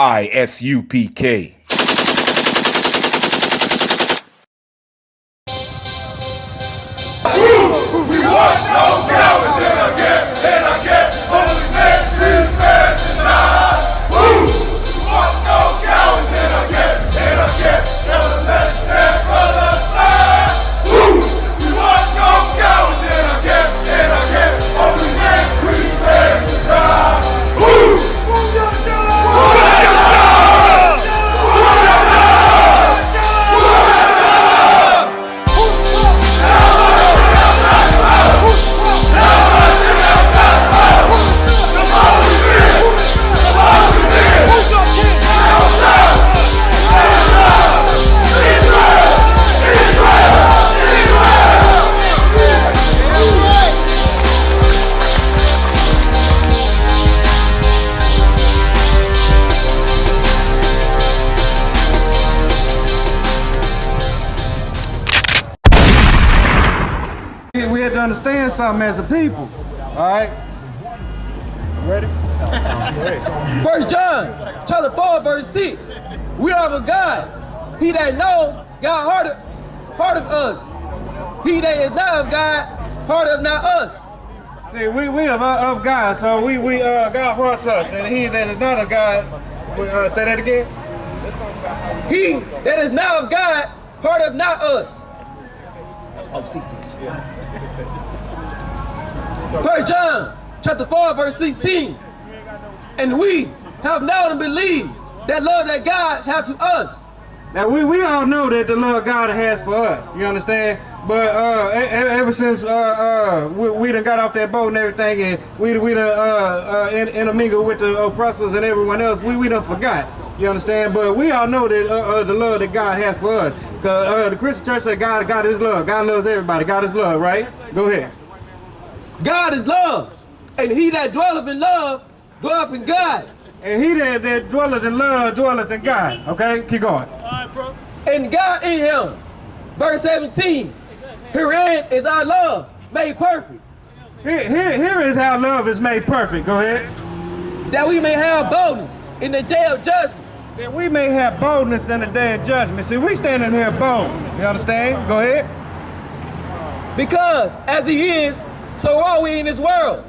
I.S.U.P.K. We want no cowards in our camp, in our camp. Only men prepare to die. We want no cowards in our camp, in our camp. Never let their colors fly. We want no cowards in our camp, in our camp. Only men prepare to die. We have to understand something as a people, all right? Ready? 1 John chapter 4 verse 6. We are of God. He that know God heart of us. He that is not of God heart of not us. See, we are of God, so God hearts us, and he that is not of God, say that again? He that is not of God heart of not us. Oh, 16. 1 John chapter 4 verse 16. And we have known and believed that love that God has to us. Now we all know that the love God has for us, you understand? But ever since we done got off that boat and everything, and we done intermingled with the oppressors and everyone else, we done forgot, you understand? But we all know that the love that God has for us. Because the Christian church said God is love. God loves everybody. God is love, right? Go ahead. God is love, and he that dwelleth in love dwelleth in God. And he that dwelleth in love dwelleth in God. Okay, keep going. All right, bro. And God in him. Verse 17. Herein is our love made perfect. Here is how love is made perfect. Go ahead. That we may have boldness in the day of judgment. That we may have boldness in the day of judgment. See, we standing here bold. You understand? Go ahead. Because as he is, so are we in this world.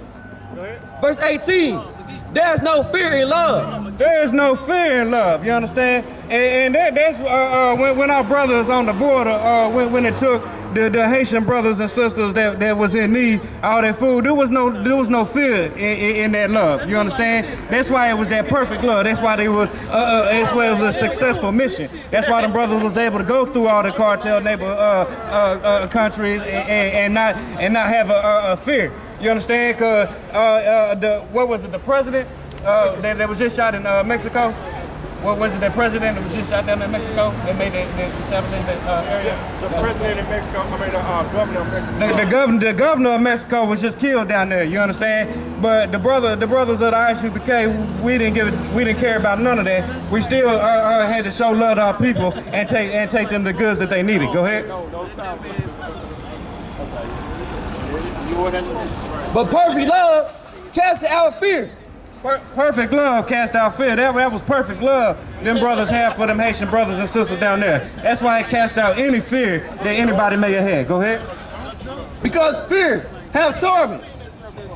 Go ahead. Verse 18. There's no fear in love. There is no fear in love. You understand? And that's when our brothers on the border, when it took the Haitian brothers and sisters that was in need all that food, there was no fear in that love. You understand? That's why it was that perfect love. That's why it was a successful mission. That's why the brothers was able to go through all the cartel neighbor countries and not have a fear. You understand? Cause what was it? The president that was just shot in Mexico. What was it? The president that was just shot down in Mexico that made that establishment area. The president of Mexico. I mean, the governor of Mexico. The governor of Mexico was just killed down there. You understand? But the brothers of the I.S.U.P.K, we didn't care about none of that. We still had to show love to our people and take them the goods that they needed. Go ahead. No, stop. But perfect love casts out fear. Perfect love cast out fear. That was perfect love them brothers have for them Haitian brothers and sisters down there. That's why it cast out any fear that anybody may have had. Go ahead. Because fear have torment.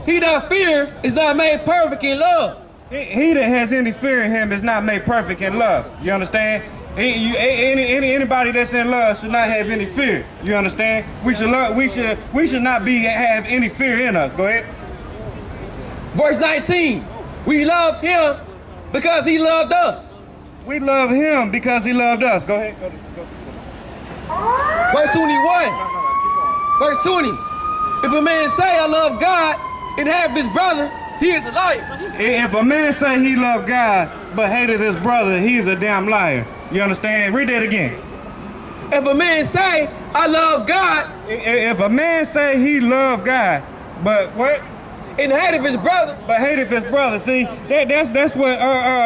He that fear is not made perfect in love. He that has any fear in him is not made perfect in love. You understand? Anybody that's in love should not have any fear. You understand? We should not have any fear in us. Go ahead. Verse 19. We love him because he loved us. We love him because he loved us. Go ahead. Go. Verse 21. Verse 20. If a man say I love God and have his brother, he is a liar. If a man say he loved God but hated his brother, he's a damn liar. You understand? Read that again. If a man say I love God. If a man say he loved God, but what? And hated his brother. But hated his brother. See, that's what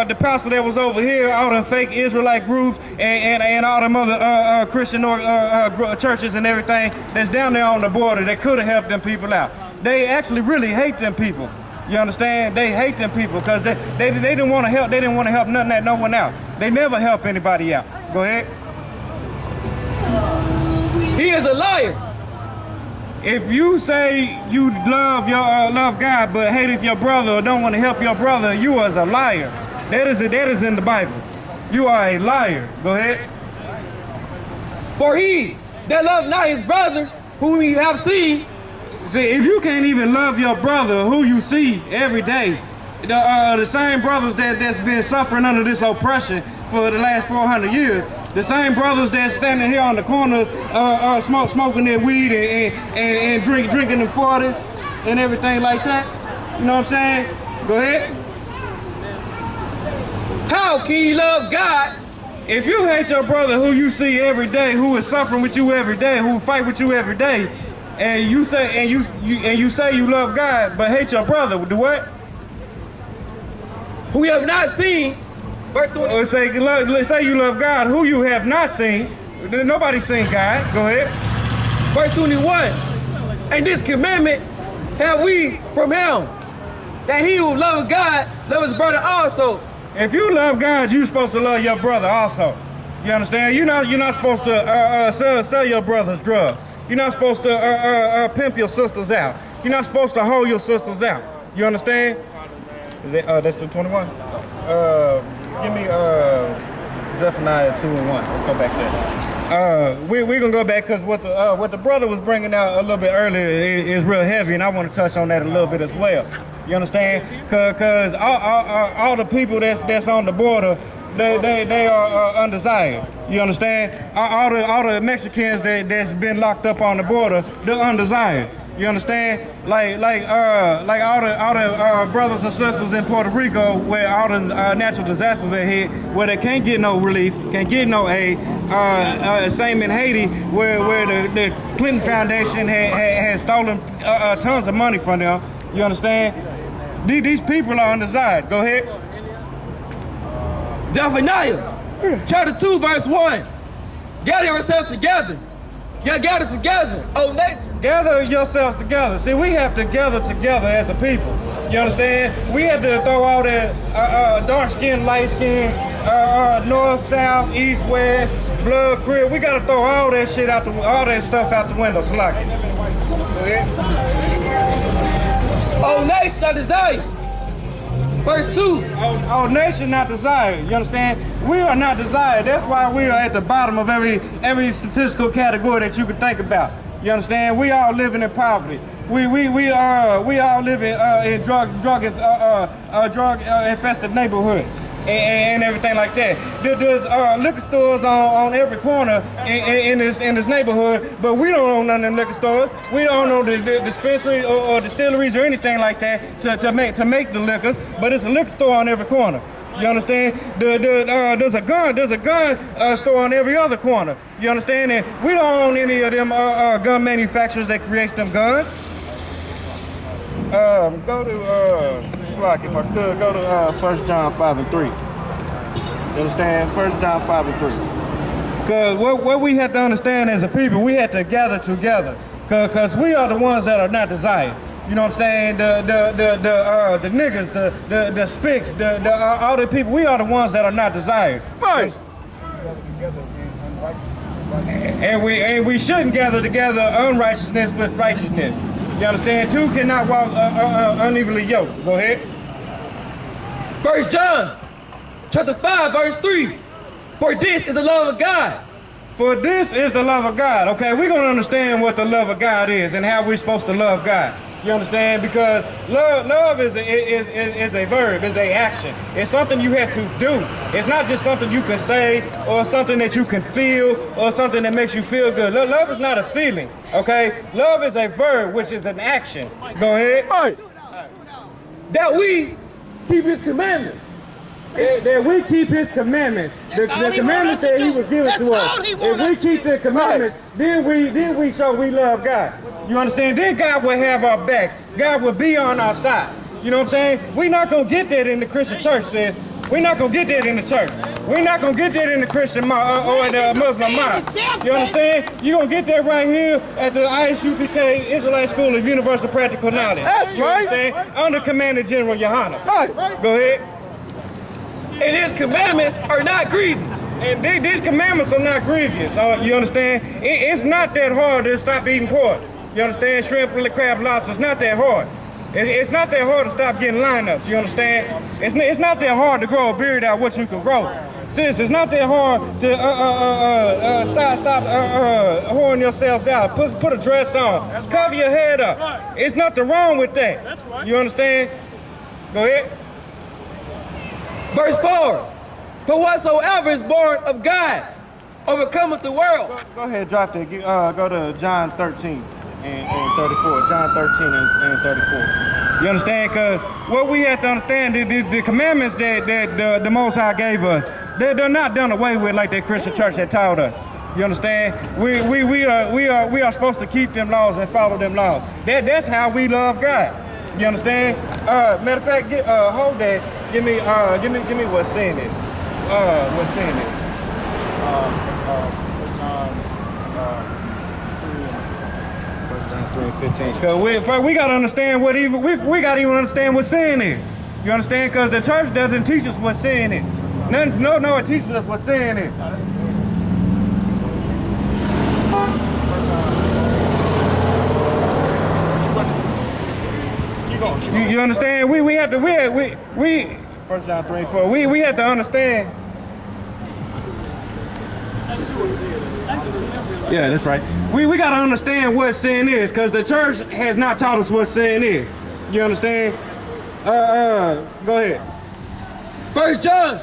the pastor that was over here, all them fake Israelite groups and all them other Christian churches and everything that's down there on the border that could have helped them people out. They actually really hate them people. You understand? They hate them people because they didn't want to help. They didn't want to help nothing that no one out. They never help anybody out. Go ahead. He is a liar. If you say you love God but hateth your brother or don't want to help your brother, you are a liar. That is in the Bible. You are a liar. Go ahead. For he that loveth not his brother, whom you have seen. See, if you can't even love your brother who you see every day, the same brothers that's been suffering under this oppression for the last 400 years, the same brothers that's standing here on the corners smoking their weed and drinking them 40s and everything like that. You know what I'm saying? Go ahead. How can you love God? If you hate your brother who you see every day, who is suffering with you every day, who fight with you every day, and you say you love God but hate your brother, do what? Who you have not seen. Verse 20. Or say you love God who you have not seen. Nobody's seen God. Go ahead. Verse 21. And this commandment have we from him, that he who loveth God love his brother also. If you love God, you're supposed to love your brother also. You understand? You're not supposed to sell your brother's drugs. You're not supposed to pimp your sisters out. You're not supposed to hold your sisters out. You understand? Is it? That's the 21. Give me Zephaniah 2 and 1. Let's go back there. We're gonna go back because what the brother was bringing out a little bit earlier is real heavy, and I want to touch on that a little bit as well. You understand? Because all the people that's on the border, they are undesired. You understand? All the Mexicans that's been locked up on the border, they're undesired. You understand? Like all the brothers and sisters in Puerto Rico, where all the natural disasters are hit, where they can't get no relief, can't get no aid. Same in Haiti, where the Clinton Foundation has stolen tons of money from them. You understand? These people are undesired. Go ahead. Zephaniah chapter 2 verse 1. Gather yourselves together. Gather together, O nation. Gather yourselves together. See, we have to gather together as a people. You understand? We have to throw all that dark skin, light skin, north, south, east, west, blood, crib. We gotta throw all that shit out all that stuff out the window. Go ahead. O nation not desired. Verse 2. Our nation not desired. You understand? We are not desired. That's why we are at the bottom of every statistical category that you could think about. You understand? We all living in poverty. We all living in drug infested neighborhood and everything like that. There's liquor stores on every corner in this neighborhood, but we don't own none of them liquor stores. We don't own the dispensaries or distilleries or anything like that to make the liquors. But it's a liquor store on every corner. You understand? There's a gun store on every other corner. You understand? And we don't own any of them gun manufacturers that creates them guns. Go to Slack, if I could, go to 1 John 5 and 3. You understand? 1 John 5 and 3. Because what we have to understand as a people, we have to gather together. Because we are the ones that are not desired. You know what I'm saying? The niggas, the spicks, all the people, we are the ones that are not desired. Right. And we shouldn't gather together unrighteousness with righteousness. You understand? Two cannot walk unevenly yoked. Go ahead. 1 John chapter 5 verse 3. For this is the love of God. For this is the love of God. Okay, we're going to understand what the love of God is and how we're supposed to love God. You understand? Because love is a verb, is a action. It's something you have to do. It's not just something you can say or something that you can feel or something that makes you feel good. Love is not a feeling, okay? Love is a verb, which is an action. Go ahead. Right. That we keep his commandments. That we keep his commandments. The commandments that he was given to us. If we keep the commandments, then we show we love God. You understand? Then God will have our backs. God will be on our side. You know what I'm saying? We're not going to get that in the Christian church, sis. We're not gonna get that in the church. We're not gonna get that in the Christian or in the Muslim mosque. You understand? You're gonna get that right here at the I.S.U.P.K. Israelite School of Universal Practical Knowledge. That's you right. Understand? Under Commander General YAHANNA. Right. Go ahead. And his commandments are not grievous. And these commandments are not grievous. You understand? It's not that hard to stop eating pork. You understand? Shrimp, crab, lobster. It's not that hard. It's not that hard to stop getting lineups. You understand? It's not that hard to grow a beard out what you can grow. Sis, it's not that hard to stop whoring yourselves out. Put a dress on. Cover your head up. It's nothing wrong with that. That's right. You understand? Go ahead. Verse 4, for whatsoever is born of God overcometh the world. Go ahead, drop that. Go to John 13 and 34. John 13 and 34. You understand? Because what we have to understand, the commandments that the Most High gave us, they're not done away with like that Christian church had taught us. You understand? We are supposed to keep them laws and follow them laws. That's how we love God. You understand? Matter of fact, hold that. Give me what's saying it. What's saying it? John 3:15. Cause we gotta understand what we gotta even understand what's saying it. You understand? Cause the church doesn't teach us what's saying it. No, it teaches us what's saying it. You understand? We have to 1 John 3:4. We have to understand. Yeah, that's right. We gotta understand what sin is, because the church has not taught us what sin is. You understand? Go ahead. 1 John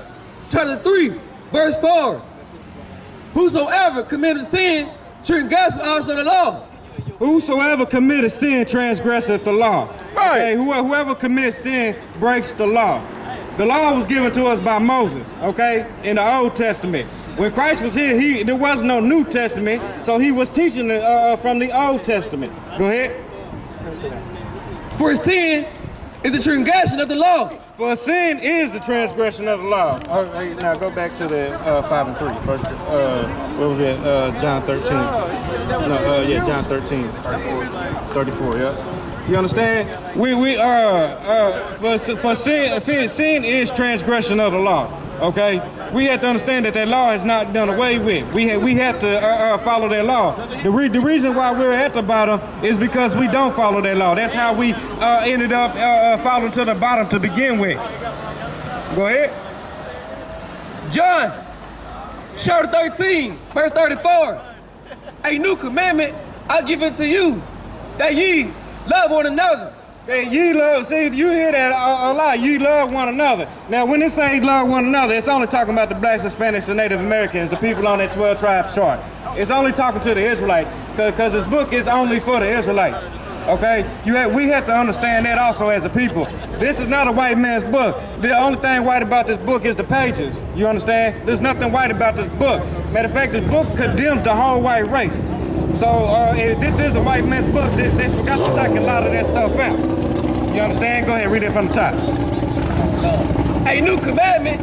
chapter 3, verse 4. Whosoever committed sin transgresseth also the law. Whosoever committeth sin transgresseth the law. Right. Okay, whoever commits sin breaks the law. The law was given to us by Moses, okay, in the Old Testament. When Christ was here, there was no New Testament, so he was teaching from the Old Testament. Go ahead. For sin is the transgression of the law. For sin is the transgression of the law. Okay, now go back to the 5 and 3. First, what was it? John 13. No, John 13. 34, yeah. You understand? For sin is transgression of the law. Okay, we have to understand that law is not done away with. We have to follow that law. The reason why we're at the bottom is because we don't follow that law. That's how we ended up falling to the bottom to begin with. Go ahead. John chapter 13, verse 34. A new commandment I give unto you, that ye love one another. Hey, ye love, see, you hear that a lot. You love one another. Now, when it says love one another, it's only talking about the blacks, Hispanics, and Native Americans, the people on that 12 tribes chart. It's only talking to the Israelites, because this book is only for the Israelites. Okay? We have to understand that also as a people. This is not a white man's book. The only thing white about this book is the pages. You understand? There's nothing white about this book. Matter of fact, this book condemns the whole white race. So if this is a white man's book, they forgot to take a lot of that stuff out. You understand? Go ahead, read it from the top. A new commandment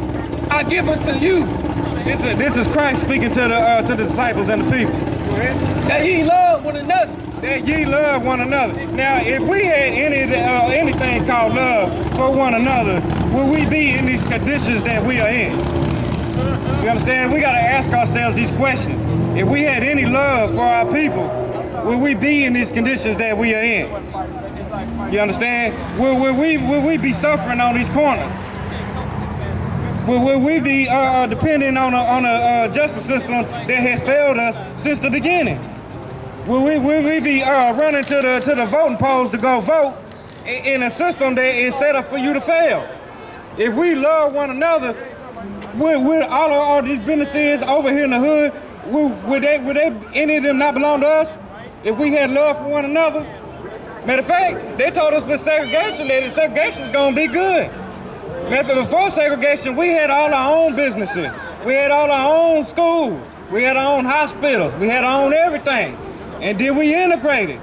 I give unto you. This is Christ speaking to the disciples and the people. Go ahead. That ye love one another. That ye love one another. Now, if we had anything called love for one another, would we be in these conditions that we are in? You understand? We got to ask ourselves these questions. If we had any love for our people, would we be in these conditions that we are in? You understand? Will we be suffering on these corners? Will we be depending on a justice system that has failed us since the beginning? Will we be running to the voting polls to go vote in a system that is set up for you to fail? If we love one another, would all these businesses over here in the hood, would any of them not belong to us? If we had love for one another? Matter of fact, they told us with segregation that segregation was going to be good. Matter of fact, before segregation, we had all our own businesses. We had all our own schools. We had our own hospitals. We had our own everything. And then we integrated.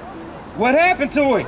What happened to it?